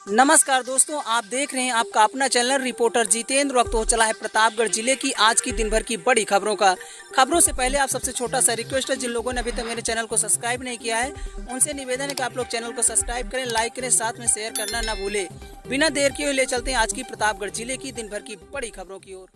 नमस्कार दोस्तों, आप देख रहे हैं आपका अपना चैनल रिपोर्टर जितेंद्र। वक्त हो चला है प्रतापगढ़ जिले की आज की दिन भर की बड़ी खबरों से पहले आप सबसे छोटा सा रिक्वेस्ट है, जिन लोगों ने अभी तक मेरे चैनल को सब्सक्राइब नहीं किया है उनसे निवेदन है कि आप लोग चैनल को सब्सक्राइब करें, लाइक करें, साथ में शेयर करना ना भूले। बिना देर किए ले चलते हैं आज की प्रतापगढ़ जिले की दिन भर की बड़ी खबरों की ओर।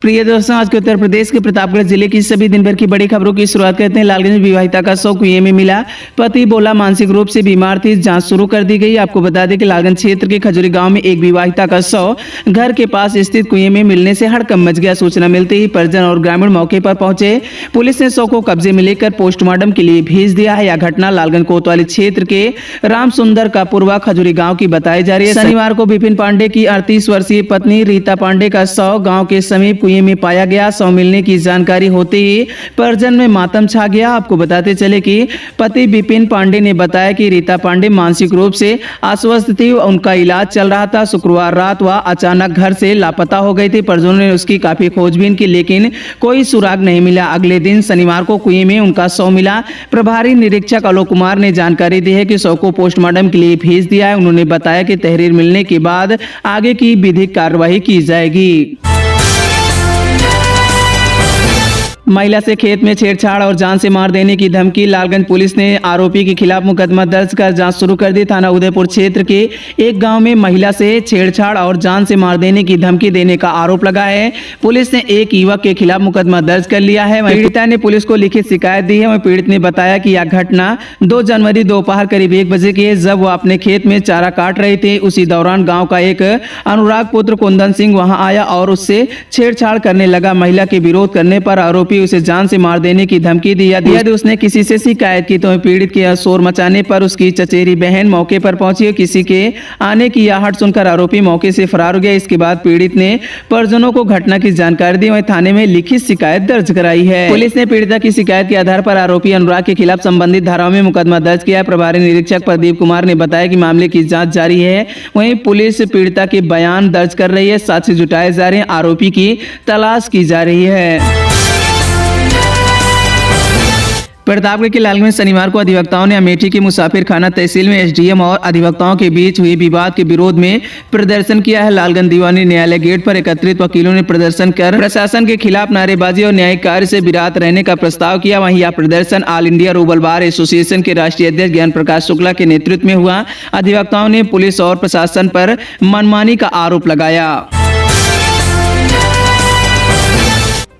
प्रिय दोस्तों, आज के उत्तर प्रदेश के प्रतापगढ़ जिले की सभी दिन भर की बड़ी खबरों की शुरुआत करते हैं। लालगंज विवाहिता का शव कुएं में मिला, पति बोला मानसिक रूप से बीमार थी, जांच शुरू कर दी गई। आपको बता दें कि लालगंज क्षेत्र के खजूरी गांव में एक विवाहिता का शव घर के पास स्थित कुएं में मिलने से हड़कंप मच गया। सूचना मिलते ही परिजन और ग्रामीण मौके पर पहुंचे। पुलिस ने शव को कब्जे में लेकर पोस्टमार्टम के लिए भेज दिया है। यह घटना लालगंज कोतवाली क्षेत्र के राम सुंदर का पूर्वा खजूरी गाँव की बताई जा रही है। शनिवार को विपिन पांडे की 38 वर्षीय पत्नी रीता पांडे का शव गाँव के समीप कुएं में पाया गया। शव मिलने की जानकारी होते ही परिजन में मातम छा गया। आपको बताते चले कि पति विपिन पांडे ने बताया कि रीता पांडे मानसिक रूप से अस्वस्थ थी, उनका इलाज चल रहा था। शुक्रवार रात वह अचानक घर से लापता हो गई थी। परिजनों ने उसकी काफी खोजबीन की लेकिन कोई सुराग नहीं मिला। अगले दिन शनिवार को कुएं में उनका शव मिला। प्रभारी निरीक्षक आलोक कुमार ने जानकारी दी है कि शव को पोस्टमार्टम के लिए भेज दिया है। उन्होंने बताया कि तहरीर मिलने के बाद आगे की विधिक कार्रवाई की जाएगी। महिला से खेत में छेड़छाड़ और जान से मार देने की धमकी। लालगंज पुलिस ने आरोपी के खिलाफ मुकदमा दर्ज कर जांच शुरू कर दी। थाना उदयपुर क्षेत्र के एक गांव में महिला से छेड़छाड़ और जान से मार देने की धमकी देने का आरोप लगा है। पुलिस ने एक युवक के खिलाफ मुकदमा दर्ज कर लिया है। पीड़िता ने पुलिस को लिखित शिकायत दी है। वहीं पीड़ित ने बताया कि यह घटना 2 जनवरी दोपहर करीब 1 बजे की है, जब वह अपने खेत में चारा काट रहे थे। उसी दौरान गाँव का एक अनुराग पुत्र कुंदन सिंह वहाँ आया और उससे छेड़छाड़ करने लगा। महिला के विरोध करने पर आरोपी उसे जान से मार देने की धमकी दी। यदि उसने किसी से शिकायत की तो पीड़ित के शोर मचाने पर उसकी चचेरी बहन मौके पर पहुंची। किसी के आने की आहट सुनकर आरोपी मौके से फरार हो गया। इसके बाद पीड़ित ने परिजनों को घटना की जानकारी दी। वहीं थाने में लिखित शिकायत दर्ज कराई है। पुलिस ने पीड़िता की शिकायत के आधार पर आरोपी अनुराग के खिलाफ संबंधित धाराओं में मुकदमा दर्ज किया। प्रभारी निरीक्षक प्रदीप कुमार ने बताया कि मामले की जाँच जारी है। वहीं पुलिस पीड़िता के बयान दर्ज कर रही है, साक्ष्य जुटाए जा रहे हैं, आरोपी की तलाश की जा रही है। प्रतापगढ़ के लालगंज में शनिवार को अधिवक्ताओं ने अमेठी की मुसाफिर खाना तहसील में एसडीएम और अधिवक्ताओं के बीच हुए विवाद के विरोध में प्रदर्शन किया है। लालगंज दीवानी न्यायालय गेट पर एकत्रित वकीलों ने प्रदर्शन कर प्रशासन के खिलाफ नारेबाजी और न्यायिक कार्य से विरत रहने का प्रस्ताव किया। वहीं यह प्रदर्शन all India rouble bar association के राष्ट्रीय अध्यक्ष ज्ञान प्रकाश शुक्ला के नेतृत्व में हुआ। अधिवक्ताओं ने पुलिस और प्रशासन पर मनमानी का आरोप लगाया।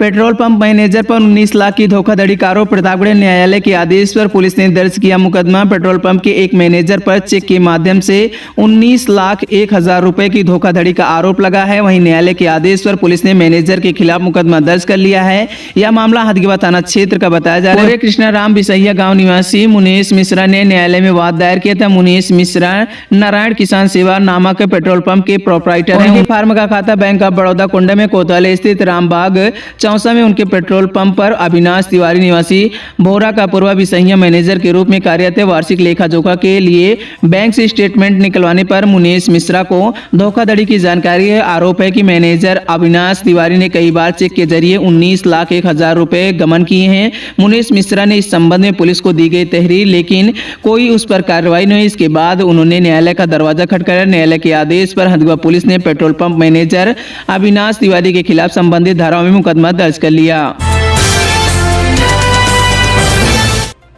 पेट्रोल पंप मैनेजर पर 19 लाख की धोखाधड़ी का आरोप। प्रतापगढ़ न्यायालय के आदेश पर पुलिस ने दर्ज किया मुकदमा। पेट्रोल पंप के एक मैनेजर पर चेक के माध्यम से 19 लाख 1 हजार रुपए की धोखाधड़ी का आरोप लगा है। वहीं न्यायालय के आदेश पर पुलिस ने मैनेजर के खिलाफ मुकदमा दर्ज कर लिया है। यह मामला हदगवा थाना क्षेत्र का बताया जा रहा है। कृष्णा राम बिसैया गाँव निवासी मुनीश मिश्रा ने न्यायालय में वाद दायर किया था। मुनीश मिश्रा नारायण किसान सेवा नामक पेट्रोल पंप के प्रोपराइटर है। फार्म का खाता बैंक ऑफ बड़ौदा कुंडा में कोतवाली स्थित रामबाग चौसा में उनके पेट्रोल पंप पर अविनाश तिवारी निवासी भोरा का पूर्व बिसैया मैनेजर के रूप में कार्यरत है। वार्षिक लेखा जोखा के लिए बैंक से स्टेटमेंट निकलवाने पर मुनीश मिश्रा को धोखाधड़ी की जानकारी है। आरोप है कि मैनेजर अविनाश तिवारी ने कई बार चेक के जरिए 19 लाख 1 हजार रुपए गमन किए हैं। मुनीश मिश्रा ने इस संबंध में पुलिस को दी गई तहरीर, लेकिन कोई उस पर कार्रवाई नहीं। इसके बाद उन्होंने न्यायालय का दरवाजा खटखटाया। न्यायालय के आदेश पर हदगवा पुलिस ने petrol pump manager Avinash Tiwari के खिलाफ संबंधित धाराओं में मुकदमा दर्ज कर लिया।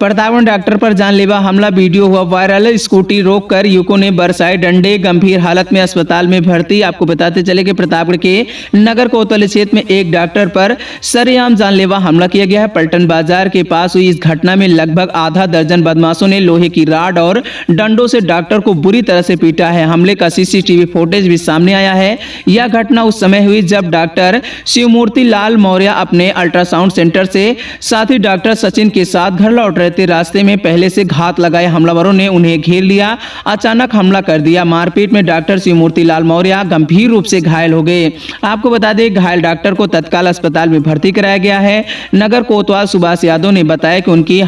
प्रतापगढ़ डॉक्टर पर जानलेवा हमला, वीडियो हुआ वायरल। स्कूटी रोककर युवकों ने बरसाए डंडे, गंभीर हालत में अस्पताल में भर्ती। आपको बताते चले कि प्रतापगढ़ के नगर कोतवाली क्षेत्र में एक डॉक्टर पर सरेआम जानलेवा हमला किया गया है। पलटन बाजार के पास हुई इस घटना में लगभग आधा दर्जन बदमाशों ने लोहे की राड और डंडों से डॉक्टर को बुरी तरह से पीटा है। हमले का सीसीटीवी फुटेज भी सामने आया है। यह घटना उस समय हुई जब डॉक्टर शिवमूर्ति लाल मौर्य अपने अल्ट्रासाउंड सेंटर से साथी डॉक्टर सचिन के साथ घर लौट रहे थे। रास्ते में पहले से घात लगाए हमलावरों ने उन्हें घेर लिया, अचानक हमला कर दिया। मारपीट में डॉक्टर शिवमूर्ति लाल मौर्य गंभीर रूप से घायल हो गए। आपको बता दें, घायल डॉक्टर को तत्काल अस्पताल में भर्ती कराया गया है। नगर कोतवाल सुभाष यादव ने बताया कि उनकी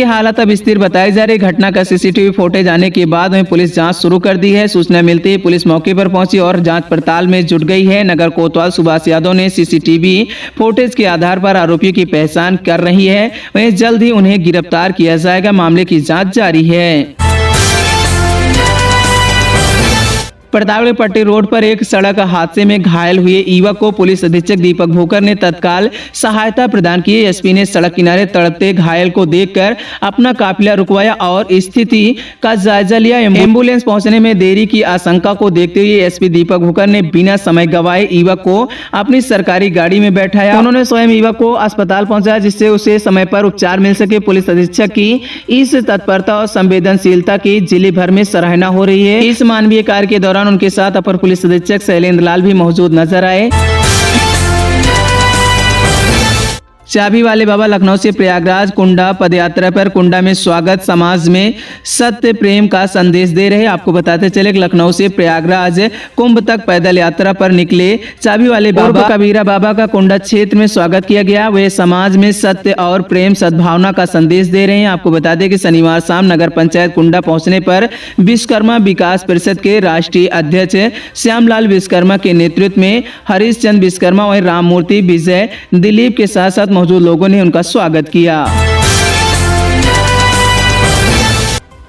हालत अब स्थिर बताई जा रही। घटना का सीसीटीवी फुटेज आने के बाद में पुलिस जांच शुरू कर दी है। सूचना मिलते ही पुलिस मौके पर पहुंची और जांच पड़ताल में जुट गई है। नगर कोतवाल सुभाष यादव ने सीसीटीवी फुटेज के आधार पर आरोपियों की पहचान कर रही है। वहीं जल्द ही उन्हें गिरफ्तार किया जाएगा। मामले की जांच जारी है। प्रतापगढ़ पट्टी रोड पर एक सड़क हादसे में घायल हुए युवक को पुलिस अधीक्षक दीपक भोकर ने तत्काल सहायता प्रदान की। एसपी ने सड़क किनारे तड़पते घायल को देखकर अपना काफिला रुकवाया और स्थिति का जायजा लिया। एम्बुलेंस पहुंचने में देरी की आशंका को देखते हुए एसपी दीपक भोकर ने बिना समय गवाए युवक को अपनी सरकारी गाड़ी में बैठाया। उन्होंने स्वयं युवक को अस्पताल पहुंचाया जिससे उसे समय पर उपचार मिल सके। पुलिस अधीक्षक की इस तत्परता और संवेदनशीलता की जिले भर में सराहना हो रही है। इस मानवीय कार्य के दौरान उनके साथ अपर पुलिस अधीक्षक शैलेंद्र लाल भी मौजूद नजर आए। चाबी वाले बाबा लखनऊ से प्रयागराज कुंडा पदयात्रा पर कुंडा में स्वागत समाज में सत्य प्रेम का संदेश दे रहे। आपको बताते चले लखनऊ से प्रयागराज कुंभ तक पैदल यात्रा पर निकले चाबी वाले बाबा कबीरा बाबा का कुंडा क्षेत्र में स्वागत किया गया। वे समाज में सत्य और प्रेम सद्भावना का संदेश दे रहे हैं। आपको बता दें कि शनिवार शाम नगर पंचायत कुंडा पहुंचने पर विश्वकर्मा विकास परिषद के राष्ट्रीय अध्यक्ष श्यामलाल विश्वकर्मा के नेतृत्व में हरीश चंद विश्वकर्मा और राममूर्ति विजय दिलीप के साथ साथ मौजूद लोगों ने उनका स्वागत किया।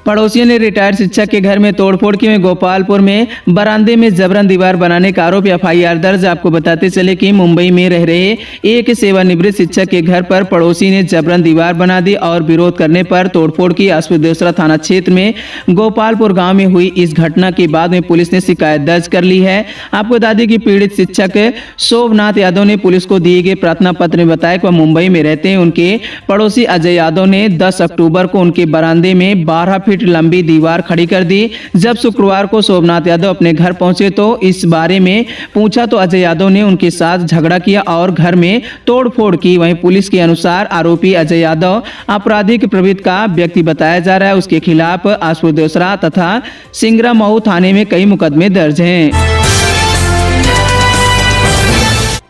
पड़ोसियों ने रिटायर्ड शिक्षक के घर में तोड़फोड़ की। गोपालपुर में बरामदे में जबरन दीवार बनाने का आरोप एफआईआर दर्ज। आपको बताते चले कि मुंबई में रह रहे एक सेवानिवृत्त शिक्षक के घर पर पड़ोसी ने जबरन दीवार बना दी और विरोध करने पर तोड़फोड़ की। आसुदेवसरा थाना क्षेत्र में गोपालपुर गांव में हुई इस घटना के बाद में पुलिस ने शिकायत दर्ज कर ली है। आपको बता दें कि पीड़ित शिक्षक शोभनाथ यादव ने पुलिस को दिए गए प्रार्थना पत्र में बताया कि वह मुंबई में रहते हैं। उनके पड़ोसी अजय यादव ने 10 अक्टूबर को उनके बरामदे में 12 फीट लंबी दीवार खड़ी कर दी। जब शुक्रवार को शोभनाथ यादव अपने घर पहुंचे तो इस बारे में पूछा तो अजय यादव ने उनके साथ झगड़ा किया और घर में तोड़फोड़ की। वहीं पुलिस के अनुसार आरोपी अजय यादव आपराधिक प्रवृत्ति का व्यक्ति बताया जा रहा है। उसके खिलाफ आसुदेवसरा तथा सिंगरा मऊ थाने में कई मुकदमे दर्ज हैं।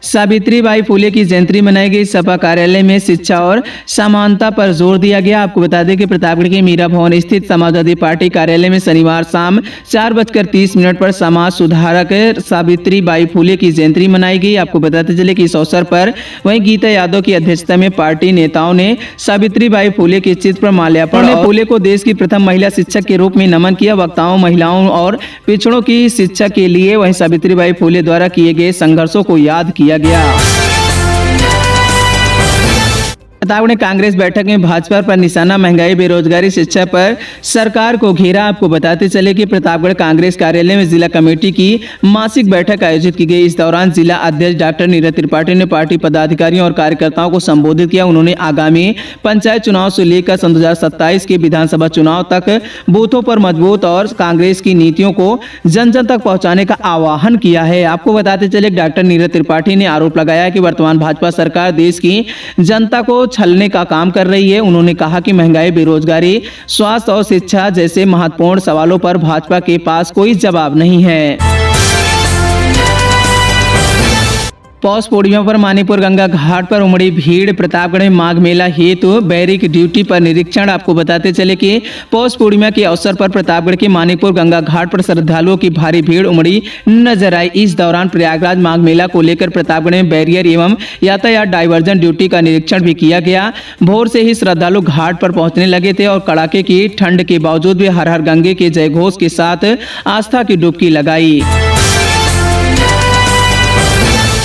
सावित्रीबाई फुले की जयंती मनाई गई। सपा कार्यालय में शिक्षा और समानता पर जोर दिया गया। आपको बता दें कि प्रतापगढ़ के मीरा भवन स्थित समाजवादी पार्टी कार्यालय में शनिवार शाम 4:30 पर समाज सुधारक सावित्रीबाई फुले की जयंती मनाई गई। आपको बताते चले कि इस अवसर पर वहीं गीता यादव की अध्यक्षता में पार्टी नेताओं ने सावित्रीबाई फुले के चित्र पर माल्यार्पण और फुले को देश की प्रथम महिला शिक्षक के रूप में नमन किया। वक्ताओं महिलाओं और पिछड़ों की शिक्षा के लिए वहीं सावित्रीबाई फुले द्वारा किए गए संघर्षों को याद किया गया। प्रतापगढ़ कांग्रेस बैठक में भाजपा पर निशाना, महंगाई, बेरोजगारी, शिक्षा पर सरकार को घेरा। आपको बताते चले कि प्रतापगढ़ कांग्रेस कार्यालय में जिला कमेटी की मासिक बैठक आयोजित की गई। इस दौरान जिला अध्यक्ष डॉक्टर नीरज त्रिपाठी ने पार्टी पदाधिकारियों और कार्यकर्ताओं को संबोधित किया। उन्होंने आगामी पंचायत चुनाव से लेकर 2027 के विधानसभा चुनाव तक बूथों पर मजबूत और कांग्रेस की नीतियों को जन जन तक पहुंचाने का आह्वान किया है। आपको बताते चले डॉक्टर नीरज त्रिपाठी ने आरोप लगाया कि वर्तमान भाजपा सरकार देश की जनता को छलने का काम कर रही है। उन्होंने कहा कि महंगाई, बेरोजगारी, स्वास्थ्य और शिक्षा जैसे महत्वपूर्ण सवालों पर भाजपा के पास कोई जवाब नहीं है। पौष पूर्णिमा पर मानीपुर गंगा घाट पर उमड़ी भीड़। प्रतापगढ़ में माघ मेला हेतु बैरिक ड्यूटी पर निरीक्षण। आपको बताते चले कि पौष पूर्णिमा के अवसर पर प्रतापगढ़ के मानीपुर गंगा घाट पर श्रद्धालुओं की भारी भीड़ उमड़ी नजर आई। इस दौरान प्रयागराज माघ मेला को लेकर प्रतापगढ़ में बैरियर एवं यातायात डाइवर्जन ड्यूटी का निरीक्षण भी किया गया। भोर से ही श्रद्धालु घाट पर पहुंचने लगे थे और कड़ाके की ठंड के बावजूद भी हर हर गंगे के जयघोष के साथ आस्था की डुबकी लगाई।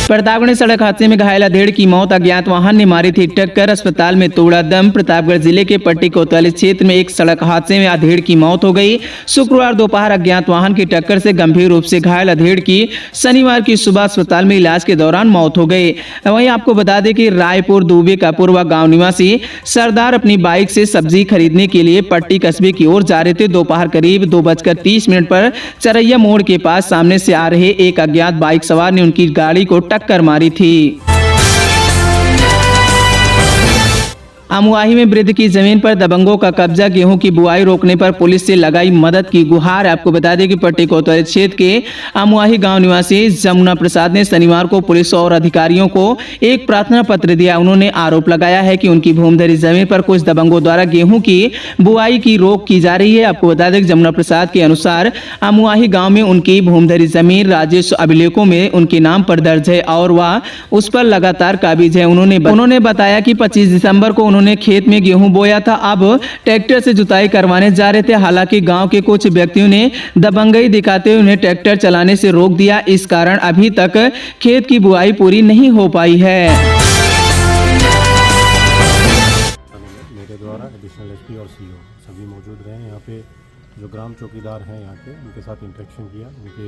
प्रतापगढ़ सड़क हादसे में घायल अधेड़ की मौत। अज्ञात वाहन ने मारी थी टक्कर, अस्पताल में तोड़ा दम। प्रतापगढ़ जिले के पट्टी कोतवाली क्षेत्र में एक सड़क हादसे में अधेड़ की मौत हो गई। शुक्रवार दोपहर अज्ञात वाहन की टक्कर से गंभीर रूप से घायल अधेड़ की शनिवार की सुबह अस्पताल में इलाज के दौरान मौत हो गई। वहीं आपको बता दें कि रायपुर दूबे का पूर्वा गाँव निवासी सरदार अपनी बाइक से सब्जी खरीदने के लिए पट्टी कस्बे की ओर जा रहे थे। दोपहर करीब 2:30 पर चरैया मोड़ के पास सामने से आ रहे एक अज्ञात बाइक सवार ने उनकी गाड़ी को टक्कर मारी थी। अमुआही में वृद्ध की जमीन पर दबंगों का कब्जा, गेहूं की बुआई रोकने पर पुलिस से लगाई मदद की गुहार। आपको बता दें कि पट्टी कोतवाली क्षेत्र के अमुआही गांव निवासी जमुना प्रसाद ने शनिवार को पुलिस और अधिकारियों को एक प्रार्थना पत्र दिया। उन्होंने आरोप लगाया है कि उनकी भूमिधरी जमीन पर कुछ दबंगों द्वारा गेहूं की बुआई की रोक की जा रही है। आपको बता दें कि जमुना प्रसाद के अनुसार अमुआही गाँव में उनकी भूमिधरी जमीन राजस्व अभिलेखों में उनके नाम पर दर्ज है और वह उस पर लगातार काबिज है। उन्होंने बताया कि 25 दिसंबर को उन्होंने खेत में गेहूं बोया था, अब ट्रैक्टर से जुताई करवाने जा रहे थे। हालांकि गांव के कुछ व्यक्तियों ने दबंगई दिखाते हुए उन्हें ट्रैक्टर चलाने से रोक दिया। इस कारण अभी तक खेत की बुआई पूरी नहीं हो पाई है। मेरे द्वारा एडिशनल एसपी और सीओ सभी मौजूद रहे। यहाँ पे जो ग्राम चौकीदार हैं यहाँ के, उनके साथ इंटरेक्शन किया, उनके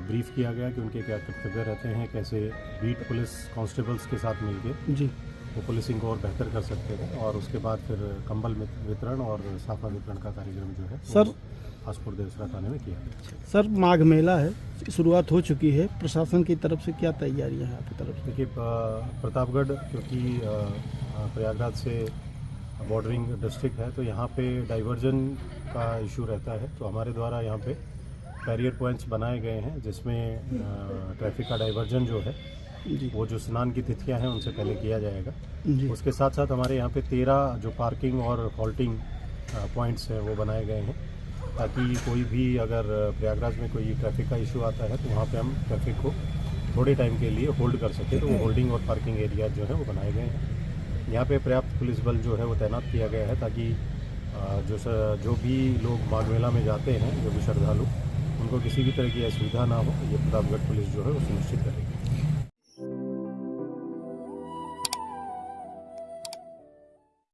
ब्रीफ किया गया कि उनके क्या कर्तव्य रहते हैं, कैसे बीट पुलिस कांस्टेबल्स के साथ मिलके जी वो पुलिसिंग को और बेहतर कर सकते हैं। और उसके बाद फिर कंबल वितरण और साफा वितरण का कार्यक्रम जो है सर हासपुर देवसरा थाने में किया गया। सर माघ मेला है, शुरुआत हो चुकी है, प्रशासन की तरफ से क्या तैयारियां हैं आपकी तरफ से? देखिए, प्रतापगढ़ क्योंकि प्रयागराज से बॉर्डरिंग डिस्ट्रिक्ट है, तो यहाँ पे डाइवर्जन का इशू रहता है। तो हमारे द्वारा यहाँ पे बैरियर पॉइंट्स बनाए गए हैं, जिसमें ट्रैफिक का डाइवर्जन जो है जी वो जो स्नान की तिथियां हैं उनसे पहले किया जाएगा। जी उसके साथ साथ हमारे यहाँ पे 13 जो पार्किंग और हॉल्टिंग पॉइंट्स हैं वो बनाए गए हैं, ताकि कोई भी अगर प्रयागराज में कोई ट्रैफिक का इशू आता है तो वहाँ पे हम ट्रैफिक को थोड़े टाइम के लिए होल्ड कर सकें। तो वो होल्डिंग और पार्किंग एरिया जो है वो बनाए गए हैं। यहाँ पे पर्याप्त पुलिस बल जो है वो तैनात किया गया है, ताकि जो भी लोग माघ मेला में जाते हैं, जो भी श्रद्धालु, उनको किसी भी तरह की असुविधा ना हो, ये प्रतापगढ़ पुलिस जो है वो सुनिश्चित करेगी।